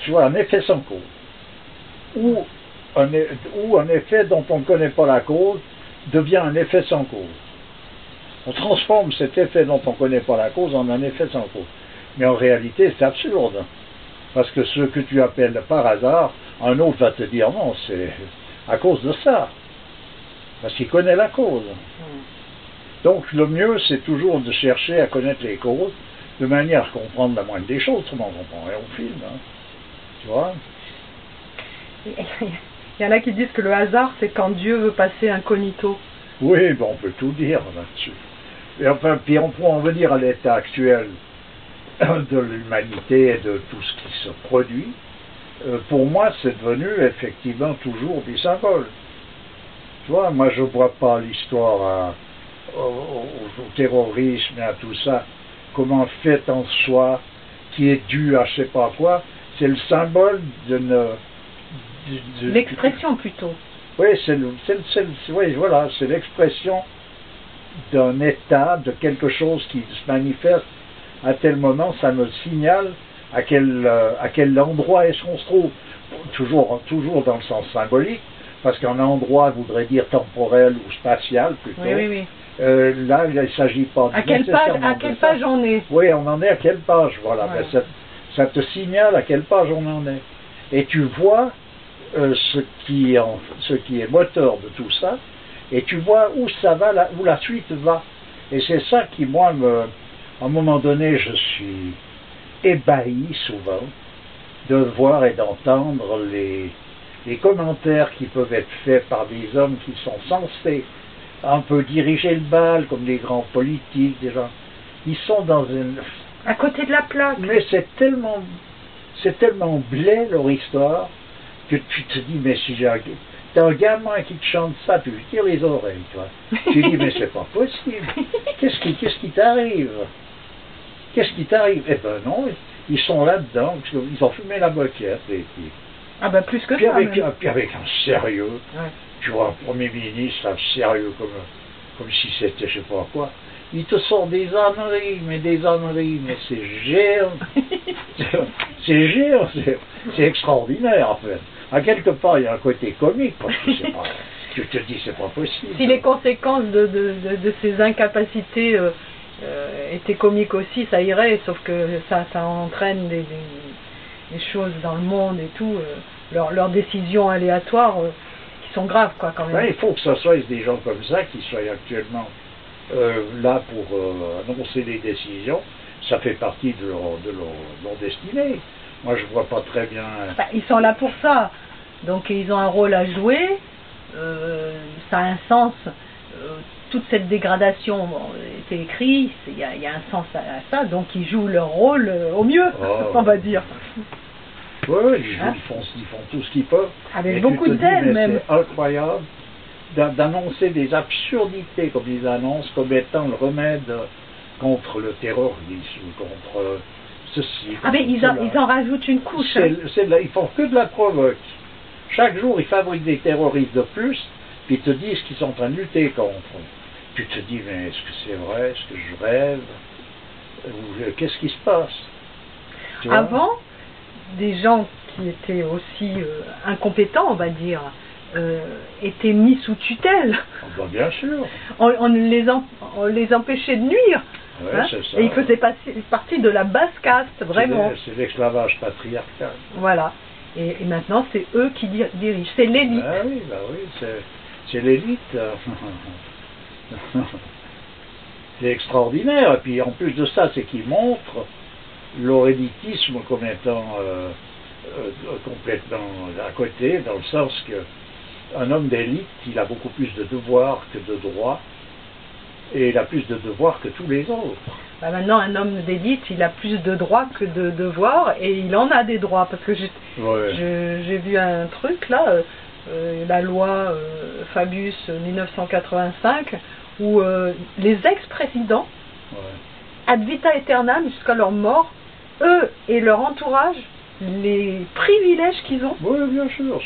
tu vois, un effet sans cause. Ou un effet dont on ne connaît pas la cause devient un effet sans cause. On transforme cet effet dont on ne connaît pas la cause en un effet sans cause. Mais en réalité, c'est absurde. Parce que ce que tu appelles par hasard, un autre va te dire non, c'est à cause de ça. Parce qu'il connaît la cause. Donc le mieux, c'est toujours de chercher à connaître les causes, de manière à comprendre la moindre des choses, autrement on comprend rien au film. Hein. Tu vois? Il y en a qui disent que le hasard, c'est quand Dieu veut passer incognito. Oui, ben on peut tout dire là-dessus. Et enfin, puis on peut en venir à l'état actuel de l'humanité et de tout ce qui se produit. Pour moi, c'est devenu effectivement toujours des symboles. Tu vois, moi je ne vois pas l'histoire au terrorisme et à tout ça, comment fait en soi, qui est dû à je sais pas quoi, c'est le symbole l'expression plutôt. Oui, oui, voilà, c'est l'expression d'un état, de quelque chose qui se manifeste à tel moment, ça me signale à quel endroit est-ce qu'on se trouve. Toujours dans le sens symbolique, parce qu'un endroit voudrait dire temporel ou spatial plutôt. Oui. Là, il ne s'agit pas à quelle page on est? Oui, on en est à quelle page, voilà. Ouais. Ben, ça te signale à quelle page on en est. Et tu vois ce qui est moteur de tout ça, et tu vois où ça va, où la suite va. Et c'est ça qui, moi, à un moment donné, je suis ébahi souvent de voir et d'entendre les commentaires qui peuvent être faits par des hommes qui sont censés un peu diriger le bal, comme des grands politiques, des gens. Ils sont à côté de la plaque. Mais c'est tellement blé leur histoire que tu te dis, mais si t'as un gamin qui te chante ça, tu lui tires les oreilles, toi. Tu dis, mais c'est pas possible. Qu'est-ce qui t'arrive? Qu'est-ce qui t'arrive? Eh ben non, ils sont là-dedans, ils ont fumé la moquette. Ah ben plus que puis ça. Puis avec un sérieux. Ouais. Tu vois, un premier ministre, un sérieux comme si c'était je sais pas quoi. Il te sort des âneries, mais c'est géant. C'est géant, c'est extraordinaire en fait. À quelque part, il y a un côté comique, parce que c'est pas, tu te dis, c'est pas possible. Si les conséquences de ces incapacités étaient comiques aussi, ça irait, sauf que ça entraîne des choses dans le monde et tout, leurs décisions aléatoires qui sont graves, quoi, quand même. Ben, il faut que ce soit des gens comme ça qui soient actuellement là pour annoncer les décisions. Ça fait partie de leur destinée. Moi, je vois pas très bien. Enfin, ils sont là pour ça, donc ils ont un rôle à jouer. Ça a un sens. Toute cette dégradation était écrit. Il y a un sens à ça, donc ils jouent leur rôle au mieux, on va dire. Oui, ils font tout ce qu'ils peuvent. Avec beaucoup d'ailes même. C'est incroyable d'annoncer des absurdités comme ils annoncent comme étant le remède contre le terrorisme, contre ceci. Ah mais ils en rajoutent une couche. Ils font que de la provoque. Chaque jour, ils fabriquent des terroristes de plus, puis ils te disent qu'ils sont en train de lutter contre. Tu te dis, mais est-ce que c'est vrai? Est-ce que je rêve? Qu'est-ce qui se passe? Avant, des gens qui étaient aussi incompétents, on va dire, étaient mis sous tutelle. Ben, bien sûr. On les empêchait de nuire. Ouais, hein, c'est ça. et ils faisaient partie de la basse caste, vraiment. C'est l'esclavage patriarcal. Voilà. Et maintenant, c'est eux qui dirigent. C'est l'élite. Ah oui, bah oui, c'est l'élite. C'est extraordinaire. Et puis en plus de ça, c'est qu'ils montrent leur élitisme comme étant complètement à côté, dans le sens que un homme d'élite, il a beaucoup plus de devoirs que de droits, et il a plus de devoirs que tous les autres. Bah maintenant, un homme d'élite, il a plus de droits que de devoirs, et il en a des droits, parce que j'ai vu un truc là, la loi Fabius 1985, où les ex-présidents, ad vita aeternam, jusqu'à leur mort, eux et leur entourage, les privilèges qu'ils ont. Oui, bien sûr,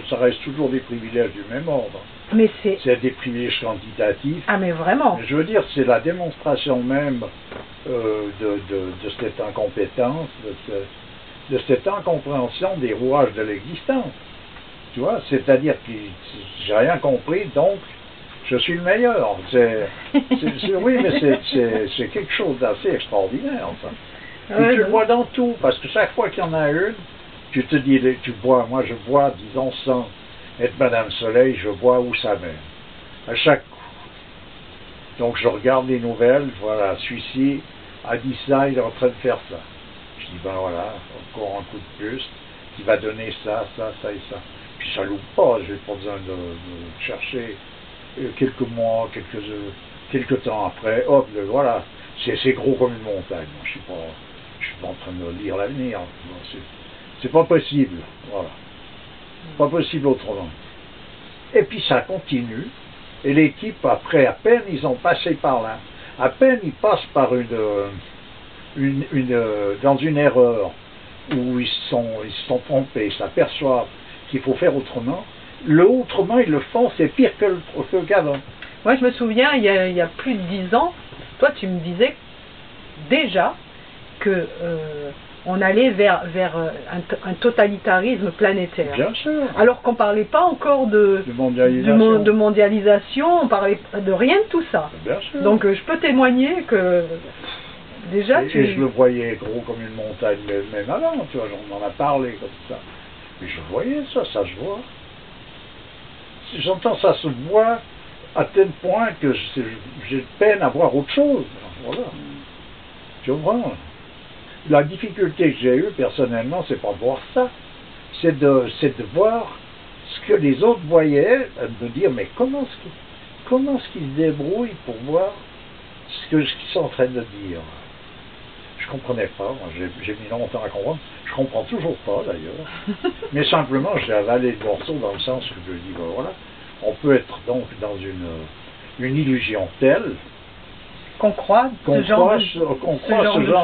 ça reste toujours des privilèges du même ordre. Mais c'est des privilèges quantitatifs. Ah mais vraiment. Mais je veux dire, c'est la démonstration même de cette incompétence, de cette incompréhension des rouages de l'existence. Tu vois, c'est-à-dire que j'ai rien compris, donc je suis le meilleur. Oui, mais c'est quelque chose d'assez extraordinaire, ça. Et tu le vois dans tout, parce que chaque fois qu'il y en a une, tu te dis, moi je vois, disons, sans être Madame Soleil, je vois où ça mène. À chaque coup. Donc je regarde les nouvelles, voilà, celui-ci a dit ça, il est en train de faire ça. Je dis, ben voilà, encore un coup de plus, qui va donner ça, ça, ça et ça. Puis ça loupe pas, j'ai pas besoin de chercher quelques mois, quelques temps après, hop, voilà, c'est gros comme une montagne. Je suis pas en train de lire l'avenir. C'est pas possible, voilà. Pas possible autrement. Et puis ça continue, et les types, après, à peine ils ont passé par là, à peine ils passent par dans une erreur où ils se sont trompés, ils s'aperçoivent qu'il faut faire autrement, le autrement ils le font, c'est pire que qu'avant. Moi je me souviens, il y a plus de 10 ans, toi tu me disais déjà que on allait vers un totalitarisme planétaire. Bien sûr. Alors qu'on ne parlait pas encore de mondialisation, on parlait de rien de tout ça. Bien sûr. Donc je peux témoigner que déjà et je le voyais gros comme une montagne même avant, tu vois, on en a parlé comme ça. Mais je voyais ça se voit. J'entends ça se voit à tel point que j'ai peine à voir autre chose. Voilà. Tu comprends? La difficulté que j'ai eue personnellement, c'est pas de voir ça, c'est de voir ce que les autres voyaient, de dire mais comment est-ce qu'ils se débrouillent pour voir ce qu'ils sont en train de dire. Je comprenais pas, j'ai mis longtemps à comprendre, je comprends toujours pas d'ailleurs, mais simplement j'ai avalé le morceau dans le sens que je dis ben voilà, on peut être donc dans une illusion telle qu'on croit ce genre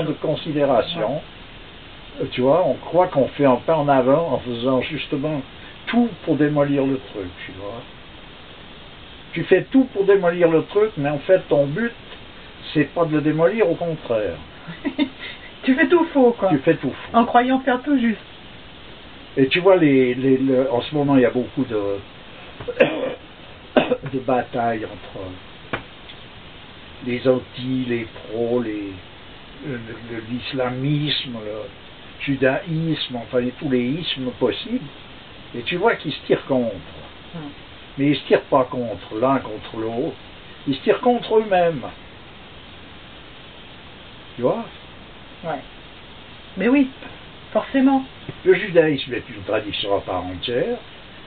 de considération. Tu vois, on croit qu'on fait un pas en avant en faisant justement tout pour démolir le truc, tu vois. Tu fais tout pour démolir le truc, mais en fait ton but, c'est pas de le démolir, au contraire. Tu fais tout faux, quoi. Tu fais tout faux. En croyant faire tout juste. Et tu vois, en ce moment, il y a beaucoup de batailles entre les anti, les pros, l'islamisme, le judaïsme, enfin tous les ismes possibles, et tu vois qu'ils se tirent contre. Mais ils ne se tirent pas contre l'un contre l'autre, ils se tirent contre eux-mêmes. Tu vois? Ouais. Mais oui, forcément. Le judaïsme est une tradition à part entière,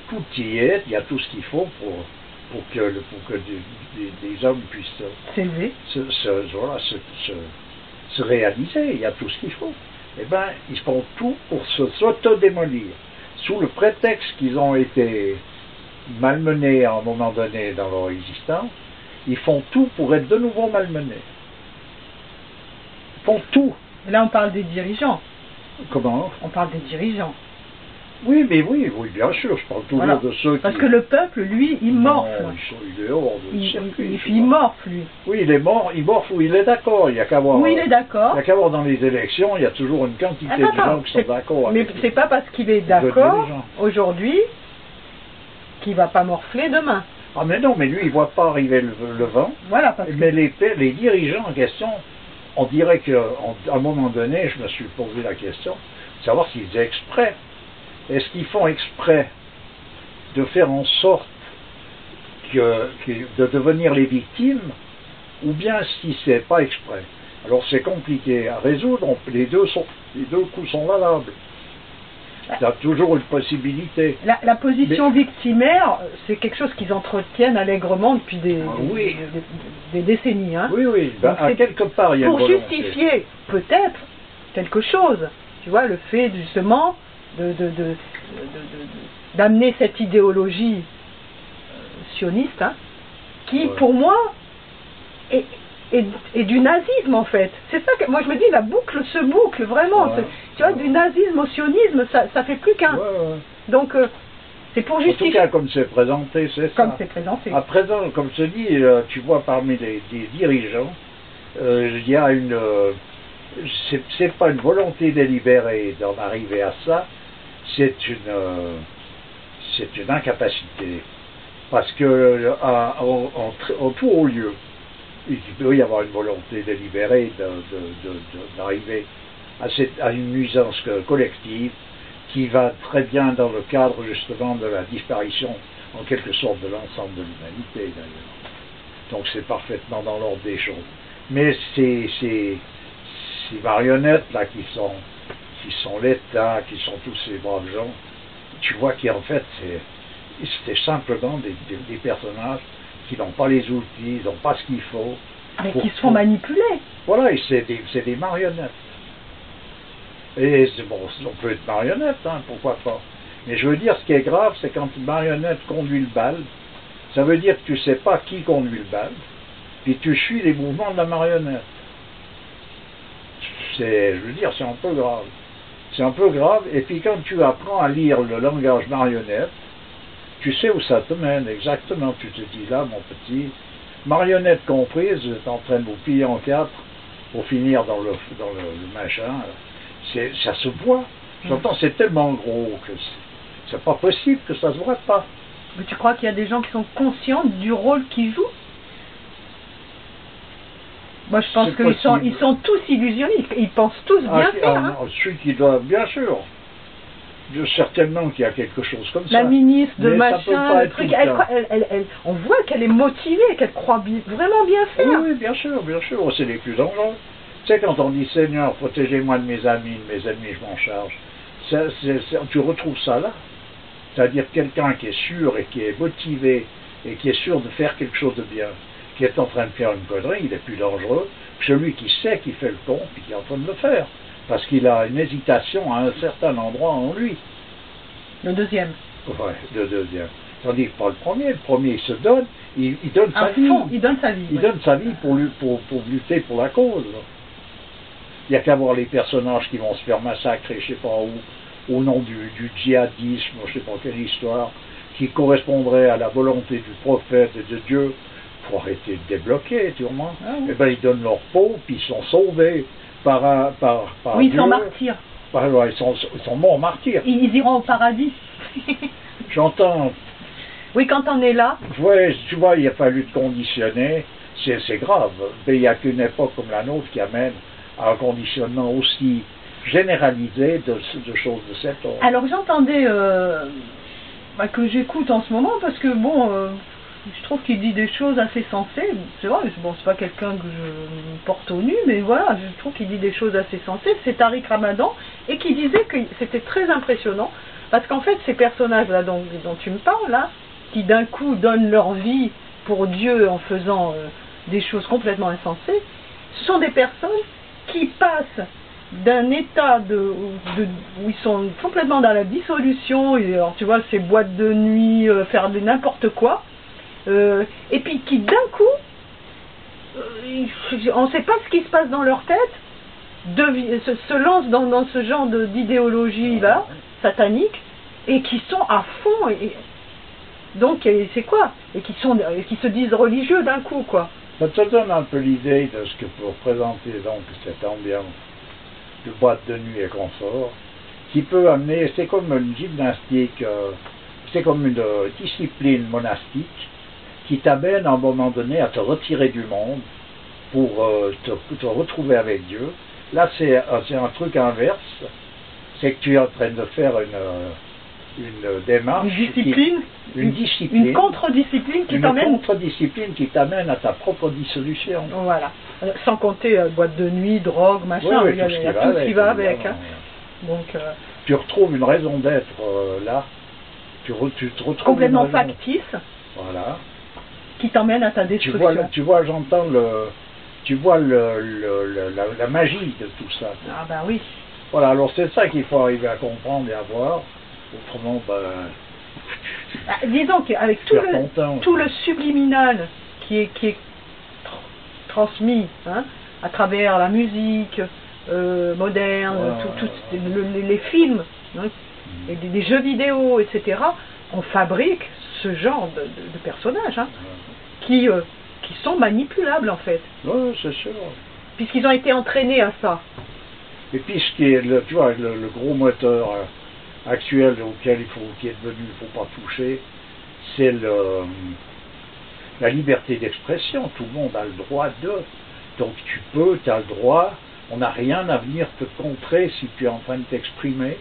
tout y est, il y a tout ce qu'il faut pour que des hommes puissent s'élever, se réaliser, il y a tout ce qu'il faut. Eh bien, ils font tout pour s'auto-démolir, sous le prétexte qu'ils ont été malmenés à un moment donné dans leur existence, ils font tout pour être de nouveau malmenés. Ils font tout. Et là, on parle des dirigeants. Comment? On parle des dirigeants. Oui, mais oui, bien sûr, je parle toujours de ceux qui... Parce que le peuple, lui, il morfle. Il est hors de circuit. Il morfle, lui. Oui, il morfle ou il est d'accord. Il y a qu'à voir. Oui, il est d'accord. Il y a qu'à voir dans les élections, il y a toujours une quantité de gens qui sont d'accord. Mais c'est pas parce qu'il est d'accord aujourd'hui qu'il va pas morfler demain. Ah mais non, mais lui, il voit pas arriver le vent. Voilà, parce que... Mais les dirigeants en question, on dirait qu'à un moment donné, je me suis posé la question, de savoir s'ils faisaient exprès. Est-ce qu'ils font exprès de faire en sorte de devenir les victimes, ou bien si c'est pas exprès? Alors c'est compliqué à résoudre, les deux coups sont valables. Il y a toujours une possibilité. La position victimaire, c'est quelque chose qu'ils entretiennent allègrement depuis des décennies. Hein. Oui, oui, ben, à quelque part, il y a une volonté. Pour justifier peut-être quelque chose, tu vois, le fait justement d'amener cette idéologie sioniste, hein, qui pour moi est du nazisme en fait. C'est ça que moi je me dis, la boucle se boucle vraiment. Ouais. Tu vois, du nazisme au sionisme, ça fait plus qu'un. Ouais. Donc c'est pour justifier. En tout cas, comme c'est présenté, c'est ça. Comme c'est présenté. À présent, comme je dis, tu vois parmi les dirigeants, il y a une. C'est pas une volonté délibérée d'en arriver à ça, c'est une incapacité. Parce que en tout haut lieu, il peut y avoir une volonté délibérée d'arriver à une nuisance collective qui va très bien dans le cadre justement de la disparition en quelque sorte de l'ensemble de l'humanité d'ailleurs. Donc c'est parfaitement dans l'ordre des choses. Mais ces marionnettes là qui sont l'État, qui sont tous ces braves gens, tu vois qu'en fait c'était simplement des personnages qui n'ont pas les outils, ils n'ont pas ce qu'il faut. Mais qui se font manipuler. Voilà, et c'est des marionnettes. Et bon, on peut être marionnette, hein, pourquoi pas. Mais je veux dire, ce qui est grave, c'est quand une marionnette conduit le bal, ça veut dire que tu ne sais pas qui conduit le bal, puis tu suis les mouvements de la marionnette. Je veux dire, c'est un peu grave. C'est un peu grave, et puis quand tu apprends à lire le langage marionnette, tu sais où ça te mène exactement. Tu te dis là, mon petit, marionnette comprise, vous êtes en train de vous plier en quatre pour finir dans le machin. Ça se voit. J'entends, c'est tellement gros que c'est pas possible que ça se voit pas. Mais tu crois qu'il y a des gens qui sont conscients du rôle qu'ils jouent? Moi, je pense qu'ils sont tous illusionnistes. Ils pensent tous bien faire. Hein. Celui qui doit, bien sûr. Certainement qu'il y a quelque chose comme ça. La ministre de machin, le truc, on voit qu'elle est motivée, qu'elle croit vraiment bien faire. Oui, bien sûr, c'est les plus dangereux. Tu sais, quand on dit Seigneur, protégez-moi de mes ennemis, je m'en charge, tu retrouves ça là. C'est-à-dire quelqu'un qui est sûr et qui est motivé et qui est sûr de faire quelque chose de bien, qui est en train de faire une connerie, il est plus dangereux que celui qui sait qu'il fait le con et qui est en train de le faire. Parce qu'il a une hésitation à un certain endroit en lui. Le deuxième. Ouais, le deuxième. Tandis que pas le premier il se donne, il donne sa vie. Il donne sa vie. Il donne sa vie pour lutter pour la cause. Il n'y a qu'à voir les personnages qui vont se faire massacrer, je ne sais pas où, au nom du djihadisme, je ne sais pas quelle histoire, qui correspondrait à la volonté du prophète et de Dieu. Il faut arrêter de débloquer, tu vois. Eh bien, ils donnent leur peau, puis ils sont sauvés. Par oui, Dieu. Ils sont martyrs. Ils sont morts martyrs. Ils iront au paradis. J'entends. Oui, quand on est là. Ouais, tu vois, il a fallu te conditionner. C'est grave. Mais il n'y a qu'une époque comme la nôtre qui amène à un conditionnement aussi généralisé de choses de cet ordre. Alors j'entendais que j'écoute en ce moment parce que bon. Je trouve qu'il dit des choses assez sensées. C'est vrai, bon, c'est pas quelqu'un que je porte au nu, mais voilà, je trouve qu'il dit des choses assez sensées. C'est Tariq Ramadan, et qui disait que c'était très impressionnant, parce qu'en fait, ces personnages-là dont tu me parles, là, qui d'un coup donnent leur vie pour Dieu en faisant des choses complètement insensées, ce sont des personnes qui passent d'un état où ils sont complètement dans la dissolution, et alors tu vois, ces boîtes de nuit, faire de n'importe quoi, et puis qui d'un coup, on ne sait pas ce qui se passe dans leur tête, se lancent dans ce genre d'idéologie là, satanique, et qui sont à fond, donc c'est quoi, et qui se disent religieux d'un coup, quoi. Ça te donne un peu l'idée de ce que peut représenter donc cette ambiance de boîte de nuit et confort, qui peut amener, c'est comme une gymnastique, c'est comme une discipline monastique qui t'amène à un moment donné à te retirer du monde pour te retrouver avec Dieu. Là, c'est un truc inverse, c'est que tu es en train de faire une démarche, une discipline, une contre-discipline qui t'amène. Une contre-discipline qui t'amène à ta propre dissolution. Voilà. Sans compter boîte de nuit, drogue, machin, oui, il y a tout ce qui va avec. Hein. Donc, tu retrouves une raison d'être là. Tu te retrouves complètement factice. Voilà. Qui t'emmène à ta destruction. Tu vois, j'entends tu vois la magie de tout ça. Ah ben oui. Voilà, alors c'est ça qu'il faut arriver à comprendre et à voir. Autrement, disons qu'avec tout le subliminal qui est transmis hein, à travers la musique moderne, les films, hein, des jeux vidéo, etc., on fabrique ce genre de personnages hein, qui sont manipulables en fait. Oui, c'est sûr. Puisqu'ils ont été entraînés à ça. Et puis ce qui est tu vois, le gros moteur actuel auquel qui est devenu, il ne faut pas toucher, c'est la liberté d'expression. Tout le monde a le droit de. Donc tu as le droit, on n'a rien à venir te contrer si tu es en train de t'exprimer,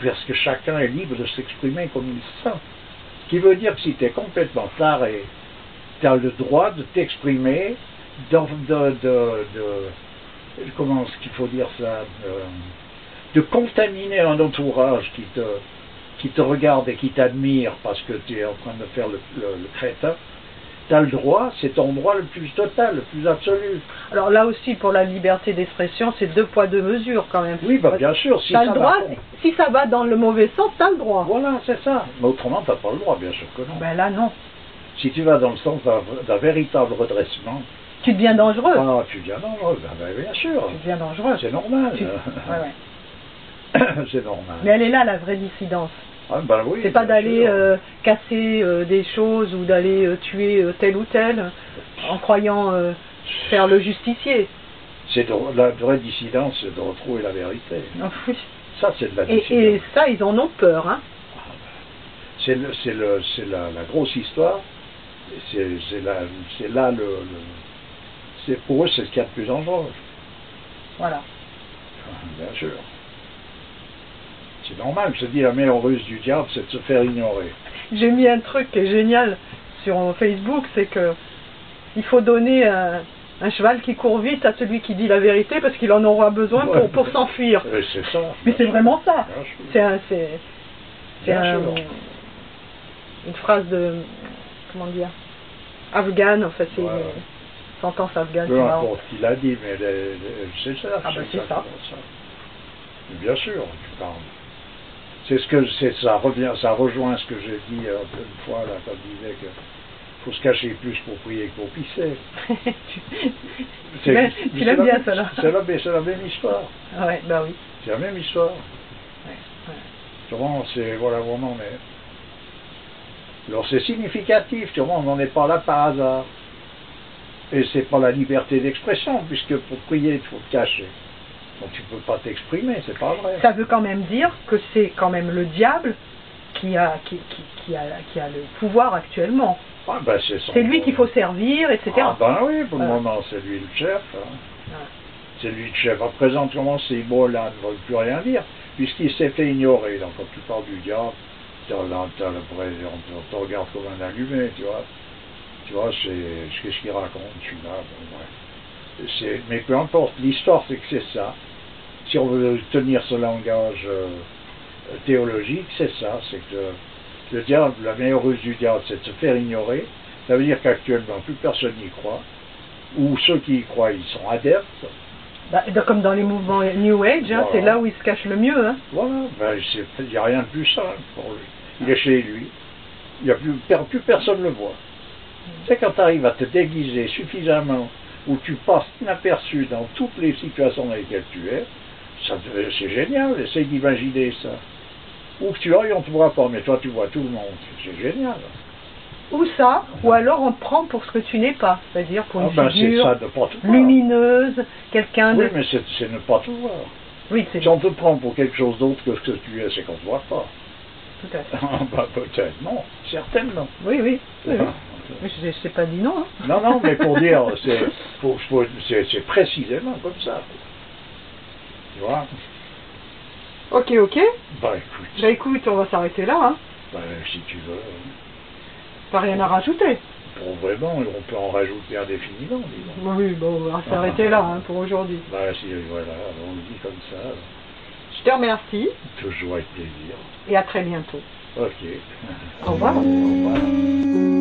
parce que chacun est libre de s'exprimer comme il le sent. Ce qui veut dire que si tu es complètement taré, tu as le droit de t'exprimer comment est-ce qu'il faut dire ça, de contaminer un entourage qui te regarde et qui t'admire parce que tu es en train de faire le crétin. Tu as le droit, c'est ton droit le plus total, le plus absolu. Alors là aussi, pour la liberté d'expression, c'est 2 poids 2 mesures quand même. Oui, bien sûr. Si ça va dans le mauvais sens, tu as le droit. Voilà, c'est ça. Mais autrement, tu n'as pas le droit, bien sûr que non. Ben là, non. Si tu vas dans le sens d'un véritable redressement... Tu deviens dangereux. Ah, tu deviens dangereux, bien sûr. Tu deviens dangereux. C'est normal. Ouais. C'est normal. Mais elle est là, la vraie dissidence. Ah, ben oui, c'est pas d'aller casser des choses ou d'aller tuer tel ou tel en croyant faire le justicier. La vraie dissidence, c'est de retrouver la vérité. Oh, oui. Ça, c'est de la dissidence. Et ça, ils en ont peur. Hein. C'est la grosse histoire. Pour eux, c'est ce qu'il y a de plus dangereux. Voilà. Bien sûr. C'est normal, je te dis, la meilleure ruse du diable, c'est de se faire ignorer. J'ai mis un truc qui est génial sur Facebook, c'est que il faut donner un cheval qui court vite à celui qui dit la vérité parce qu'il en aura besoin pour s'enfuir. C'est ça. Mais c'est vraiment ça. C'est une phrase de, comment dire, afghane, en fait, c'est une sentence afghane. Peu importe qui l'a dit, mais c'est ça. Ah ben c'est ça. Bien sûr, tu parles. Ça rejoint ce que j'ai dit une fois là, quand je disais que faut se cacher plus pour prier que pour pisser. Tu l'aimes bien ça là. C'est la même histoire. Ah ouais, bah oui. C'est la même histoire. Ouais. Voilà vraiment, mais alors c'est significatif, tu vois, on n'en est pas là par hasard. Et c'est pas la liberté d'expression, puisque pour prier, il faut te cacher. Donc tu peux pas t'exprimer, c'est pas vrai. Ça veut quand même dire que c'est quand même le diable qui a le pouvoir actuellement. Ah ben c'est lui qu'il faut servir, etc. Ah ben oui, pour le moment, c'est lui le chef. Hein. C'est lui le chef. À présent, comment ces mots-là ne veulent plus rien dire, puisqu'il s'est fait ignorer. Donc quand tu parles du diable, on te regarde comme un allumé, tu vois. Tu vois, qu'est-ce qu'il raconte, celui-là, bon, ouais. Mais peu importe, l'histoire c'est que c'est ça. Si on veut tenir ce langage théologique, c'est ça, c'est que le diable, la meilleure ruse du diable, c'est de se faire ignorer. Ça veut dire qu'actuellement, plus personne n'y croit, ou ceux qui y croient, ils sont adeptes. Bah, comme dans les mouvements New Age, hein, voilà. C'est là où il se cache le mieux. Hein. Voilà, il n'y a rien de plus simple pour lui. Il est chez lui, il y a plus personne ne le voit. C'est quand tu arrives à te déguiser suffisamment, où tu passes inaperçu dans toutes les situations dans lesquelles tu es, c'est génial, essaye d'imaginer ça. Où que tu ailles, on ne te voit pas, mais toi tu vois tout le monde, c'est génial. Ou ça, ou alors on te prend pour ce que tu n'es pas, c'est-à-dire pour une figure ça, de pas tout lumineuse, quelqu'un de... Oui, mais c'est ne pas tout voir. Oui, si on te prend pour quelque chose d'autre que ce que tu es, c'est qu'on ne te voit pas. tout à fait. Bah, peut-être, non, certainement. Oui, oui. oui, oui. Ah, Je n'ai pas dit non. Hein. non, non, mais pour dire, c'est précisément comme ça. Tu vois? Ok, ok. Bah écoute, Bah écoute, on va s'arrêter là. Hein. bah, si tu veux, T'as rien à rajouter. pour vraiment, on peut en rajouter indéfiniment, disons. Oui, bon, on va s'arrêter là hein, pour aujourd'hui. Bah si, voilà, on le dit comme ça, Je te remercie toujours avec plaisir. et à très bientôt. Ok. Au revoir. Au revoir.